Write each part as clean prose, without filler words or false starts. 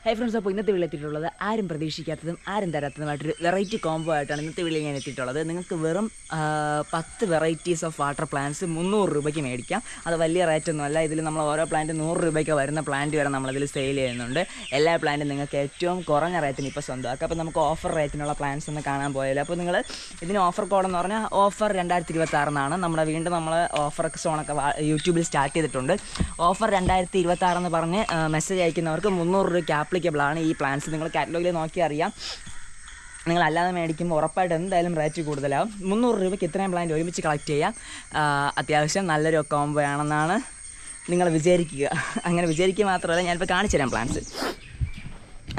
Hi friends, അപ്പോൾ ഇന്നത്തെ video എത്തിയിട്ടുള്ളത് ആരും പ്രതീക്ഷിക്കാത്തതും ആരും തരാത്തതുമായിട്ടൊരു വെറൈറ്റി കോംബോ ആയിട്ടാണ് ഇന്നത്തെ വീഡിയോ ഞാൻ എത്തിയിട്ടുള്ളത്. നിങ്ങൾക്ക് വെറും 10 വെറൈറ്റീസ് ഓഫ് വാട്ടർ പ്ലാന്റ്സ് 300 രൂപയ്ക്ക് മേടിക്കാം. അത് വലിയ റേറ്റൊന്നുമല്ല. ഇതിൽ നമ്മൾ ഓരോ പ്ലാന്റ് 100 രൂപയ്ക്ക് വരുന്ന പ്ലാന്റ് വരെ നമ്മളതിൽ സെയിൽ ചെയ്യുന്നുണ്ട്. എല്ലാ പ്ലാന്റും നിങ്ങൾക്ക് ഏറ്റവും കുറഞ്ഞ റേറ്റിന് ഇപ്പോൾ സ്വന്തമാക്കാം. അപ്പോൾ നമുക്ക് ഓഫർ റേറ്റിനുള്ള പ്ലാന്റ്സ് ഒന്ന് കാണാൻ പോയാലും, അപ്പോൾ നിങ്ങൾ ഇതിന് ഓഫർ കോഡെന്ന് പറഞ്ഞാൽ ഓഫർ 2026 എന്നാണ്. വീണ്ടും നമ്മൾ ഓഫർ സോണൊക്കെ യൂട്യൂബിൽ സ്റ്റാർട്ട് ചെയ്തിട്ടുണ്ട്. ഓഫർ 2026 എന്ന് പറഞ്ഞ് മെസ്സേജ് അയക്കുന്നവർക്ക് 300 രൂപയ്ക്ക് ആപ്ലിക്കബിൾ ആണ് ഈ പ്ലാൻസ്. നിങ്ങൾ കാറ്റലോഗിൽ നോക്കി അറിയാം. നിങ്ങളല്ലാതെ മേടിക്കുമ്പോൾ ഉറപ്പായിട്ട് എന്തായാലും റേറ്റ് കൂടുതലാവും. 300 രൂപയ്ക്ക് ഇത്രയും പ്ലാന്റ് ഒരുമിച്ച് കളക്ട് ചെയ്യാം. അത്യാവശ്യം നല്ലൊരു കോംബോ ആണെന്നാണ് നിങ്ങൾ വിചാരിക്കുക. അങ്ങനെ വിചാരിക്കുക മാത്രമല്ല, ഞാനിപ്പോൾ കാണിച്ചു തരാം പ്ലാന്റ്സ്.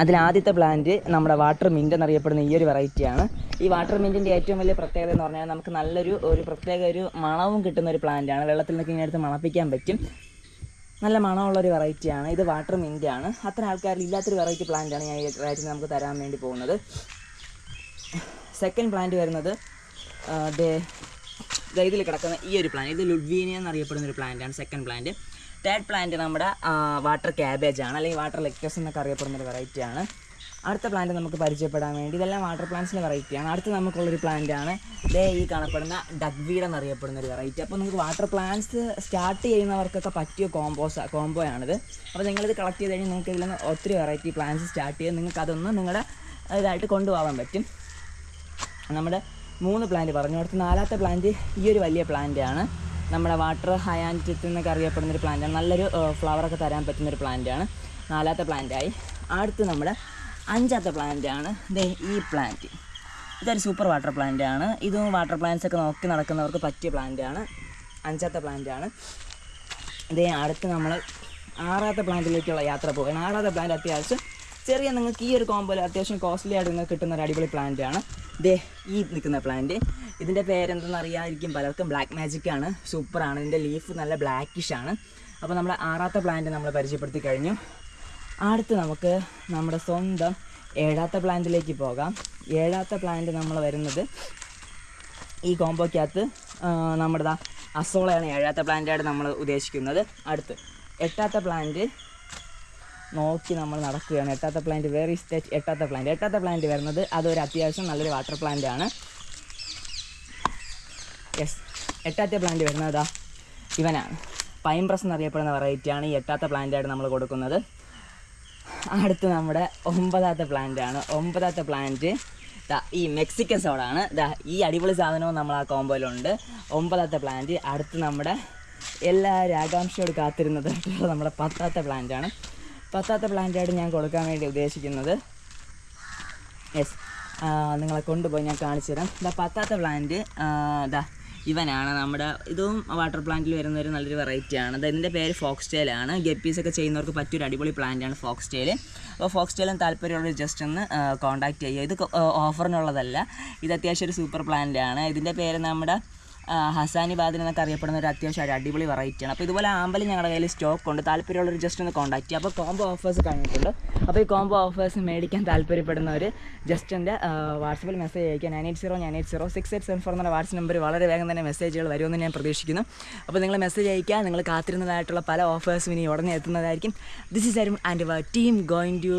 അതിലാദ്യത്തെ പ്ലാന്റ് നമ്മുടെ വാട്ടർ മിൻറ്റ് എന്നറിയപ്പെടുന്ന ഈ ഒരു വെറൈറ്റിയാണ്. ഈ വാട്ടർ മിൻറ്റിൻ്റെ ഏറ്റവും വലിയ പ്രത്യേകത എന്ന് പറഞ്ഞാൽ നമുക്ക് നല്ലൊരു പ്രത്യേക ഒരു മണവും കിട്ടുന്ന ഒരു പ്ലാന്റാണ്. വെള്ളത്തിൽ നിന്നൊക്കെ ഇങ്ങനെ എടുത്ത് മണപ്പിക്കാൻ പറ്റും. നല്ല മണമുള്ളൊരു വെറൈറ്റിയാണ്. ഇത് വാട്ടർ മിൻറ്റാണ്. അത്ര ആൾക്കാരിൽ ഇല്ലാത്തൊരു വെറൈറ്റി പ്ലാന്റാണ് ഞാൻ ഈ റേറ്റിന് നമുക്ക് തരാൻ വേണ്ടി പോകുന്നത്. സെക്കൻഡ് പ്ലാന്റ് വരുന്നത് ഇതിൽ കിടക്കുന്ന ഈ ഒരു പ്ലാന്റ്. ഇത് ലുഡ്വീനിയ എന്നറിയപ്പെടുന്ന ഒരു പ്ലാന്റാണ് സെക്കൻഡ് പ്ലാന്റ്. തേർഡ് പ്ലാന്റ് നമ്മുടെ വാട്ടർ ക്യാബേജ് ആണ്, അല്ലെങ്കിൽ വാട്ടർ ലെക്ടസ് എന്നൊക്കെ അറിയപ്പെടുന്നൊരു വെറൈറ്റിയാണ്. അടുത്ത പ്ലാന്റ് നമുക്ക് പരിചയപ്പെടാൻ വേണ്ടി, ഇതെല്ലാം വാട്ടർ പ്ലാന്റ്സിൻ്റെ വെറൈറ്റിയാണ്. അടുത്ത് നമുക്കുള്ളൊരു പ്ലാന്റാണ് ഈ കാണപ്പെടുന്ന ഡഗ്വീഡ് എന്നറിയപ്പെടുന്ന ഒരു വെറൈറ്റി. അപ്പോൾ നിങ്ങൾക്ക് വാട്ടർ പ്ലാന്റ്സ് സ്റ്റാർട്ട് ചെയ്യുന്നവർക്കൊക്കെ പറ്റിയ കോംബോയാണിത്. അപ്പോൾ നിങ്ങളിത് കളക്ട് ചെയ്ത് കഴിഞ്ഞാൽ നിങ്ങൾക്ക് ഇതിൽ നിന്ന് ഒത്തിരി വെറൈറ്റി പ്ലാന്റ്സ് സ്റ്റാർട്ട് ചെയ്ത് നിങ്ങൾക്ക് അതൊന്ന് നിങ്ങളുടെ ഇതായിട്ട് കൊണ്ടുപോകാൻ പറ്റും. നമ്മുടെ 3 പ്ലാന്റ് പറഞ്ഞു. അടുത്ത 4ാമത്തെ പ്ലാന്റ് ഈ ഒരു വലിയ പ്ലാന്റാണ്. നമ്മുടെ വാട്ടർ ഹയാൻറ്റിത്ത് എന്നൊക്കെ അറിയപ്പെടുന്നൊരു പ്ലാന്റാണ്. നല്ലൊരു ഫ്ലവറൊക്കെ തരാൻ പറ്റുന്നൊരു പ്ലാന്റാണ്. 4ാമത്തെ പ്ലാന്റായി. അടുത്ത് നമ്മുടെ 5ാമത്തെ പ്ലാന്റാണ് ഈ പ്ലാന്റ്. ഇതൊരു സൂപ്പർ വാട്ടർ പ്ലാന്റാണ്. ഇതും വാട്ടർ പ്ലാന്റ്സ് ഒക്കെ നോക്കി നടക്കുന്നവർക്ക് പറ്റിയ പ്ലാന്റാണ്. 5ാമത്തെ പ്ലാന്റാണ്. അടുത്ത് നമ്മൾ 6ാമത്തെ പ്ലാന്റിലേക്കുള്ള യാത്ര പോവുകയാണ്. 6ാമത്തെ പ്ലാന്റ് അത്യാവശ്യം ചെറിയ, നിങ്ങൾക്ക് ഈ ഒരു കോമ്പോയിൽ അത്യാവശ്യം കോസ്റ്റ്ലി ആയിട്ട് നിങ്ങൾക്ക് കിട്ടുന്ന ഒരു അടിപൊളി പ്ലാന്റാണ്. ഈ നിൽക്കുന്ന പ്ലാന്റ്. ഇതിൻ്റെ പേരെന്തെന്ന് അറിയാതിരിക്കും പലർക്കും. ബ്ലാക്ക് മാജിക് ആണ്. സൂപ്പറാണ്. ഇതിൻ്റെ ലീഫ് നല്ല ബ്ലാക്കിഷ് ആണ്. അപ്പോൾ നമ്മുടെ 6ാമത്തെ പ്ലാന്റ് നമ്മൾ പരിചയപ്പെടുത്തി കഴിഞ്ഞു. അടുത്ത് നമുക്ക് നമ്മുടെ സ്വന്തം 7ാമത്തെ പ്ലാന്റിലേക്ക് പോകാം. 7ാമത്തെ പ്ലാന്റ് നമ്മൾ വരുന്നത് ഈ കോമ്പോയ്ക്കകത്ത് നമ്മുടെ അസോളയാണ് 7ാമത്തെ പ്ലാന്റായിട്ട് നമ്മൾ ഉദ്ദേശിക്കുന്നത്. അടുത്ത് 8ാമത്തെ പ്ലാന്റ് നോക്കി നമ്മൾ നടക്കുകയാണ്. 8ാമത്തെ പ്ലാന്റ് വേറെ സ്റ്റേറ്റ് 8ാമത്തെ പ്ലാന്റ് വരുന്നത് അതൊരു അത്യാവശ്യം നല്ലൊരു വാട്ടർ പ്ലാന്റ് ആണ്. 8ാമത്തെ പ്ലാന്റ് വരുന്നത് ഇവനാണ്. പൈൻ പ്രസ് എന്നറിയപ്പെടുന്ന വെറൈറ്റിയാണ് ഈ 8ാമത്തെ പ്ലാന്റായിട്ട് നമ്മൾ കൊടുക്കുന്നത്. അടുത്ത് നമ്മുടെ 9ാമത്തെ പ്ലാന്റാണ്. 9ാമത്തെ പ്ലാന്റ് ഈ മെക്സിക്കൻ സോഡാണ്. ഈ അടിപൊളി സാധനവും നമ്മൾ ആ കോമ്പോയിലുണ്ട്. 9ാമത്തെ പ്ലാന്റ്. അടുത്ത് നമ്മുടെ എല്ലാവരും ആകാംക്ഷയോട് കാത്തിരുന്നതായിട്ടുള്ള നമ്മുടെ 10ാമത്തെ പ്ലാന്റാണ്. 10ാമത്തെ പ്ലാന്റായിട്ട് ഞാൻ കൊടുക്കാൻ വേണ്ടി ഉദ്ദേശിക്കുന്നത് നിങ്ങളെ കൊണ്ടുപോയി ഞാൻ കാണിച്ചു തരാം. 10ാമത്തെ പ്ലാന്റ് ഇവനാണ്. ഇതും വാട്ടർ പ്ലാന്റിൽ വരുന്ന ഒരു നല്ലൊരു വെറൈറ്റിയാണ്. ഇതിൻ്റെ പേര് ഫോക്സ് ടെയിലാണ്. ഗപ്പീസൊക്കെ ചെയ്യുന്നവർക്ക് പറ്റിയൊരു അടിപൊളി പ്ലാന്റാണ് ഫോക്സ് ടെയിൽ. അപ്പോൾ ഫോക്സ് ടെയിലും താല്പര്യമുള്ളവർ ജസ്റ്റ് ഒന്ന് കോൺടാക്റ്റ് ചെയ്യുക. ഇത് ഓഫറിനുള്ളതല്ല. ഇത് അത്യാവശ്യം ഒരു സൂപ്പർ പ്ലാന്റാണ്. ഇതിൻ്റെ പേര് നമ്മുടെ ഹസാനിബാദിൽ എന്നൊക്കെ അറിയപ്പെടുന്ന ഒരു അത്യാവശ്യം ഒരു അടിപൊളി വെറൈറ്റിയാണ്. അപ്പോൾ ഇതുപോലെ ആമ്പൽ ഞങ്ങളുടെ കയ്യിൽ സ്റ്റോക്ക് ഉണ്ട്. താല്പര്യമുള്ളവർ ജസ്റ്റ് ഒന്ന് കോൺടാക്റ്റ് ചെയ്യുക. അപ്പോൾ കോംബോ ഓഫേഴ്സ് കഴിഞ്ഞിട്ടുണ്ട്. അപ്പോൾ ഈ കോംബോ ഓഫേഴ്സ് മേടിക്കാൻ താല്പര്യപ്പെടുന്നവർ ജസ്റ്റ് എൻ്റെ വാട്സപ്പിൽ മെസ്സേജ് അയക്കുക. 9809806874 എന്നുള്ള വാട്സപ്പ് നമ്പർ. വളരെ വേഗം തന്നെ മെസ്സേജുകൾ വരുമെന്ന് ഞാൻ പ്രതീക്ഷിക്കുന്നു. അപ്പോൾ നിങ്ങൾ മെസ്സേജ് അയക്കുക. നിങ്ങൾ കാത്തിരുന്നതായിട്ടുള്ള പല ഓഫേഴ്സും ഇനി ഉടനെ എത്തുന്നതായിരിക്കും. This is Arun and our team going to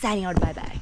signing out. Bye by.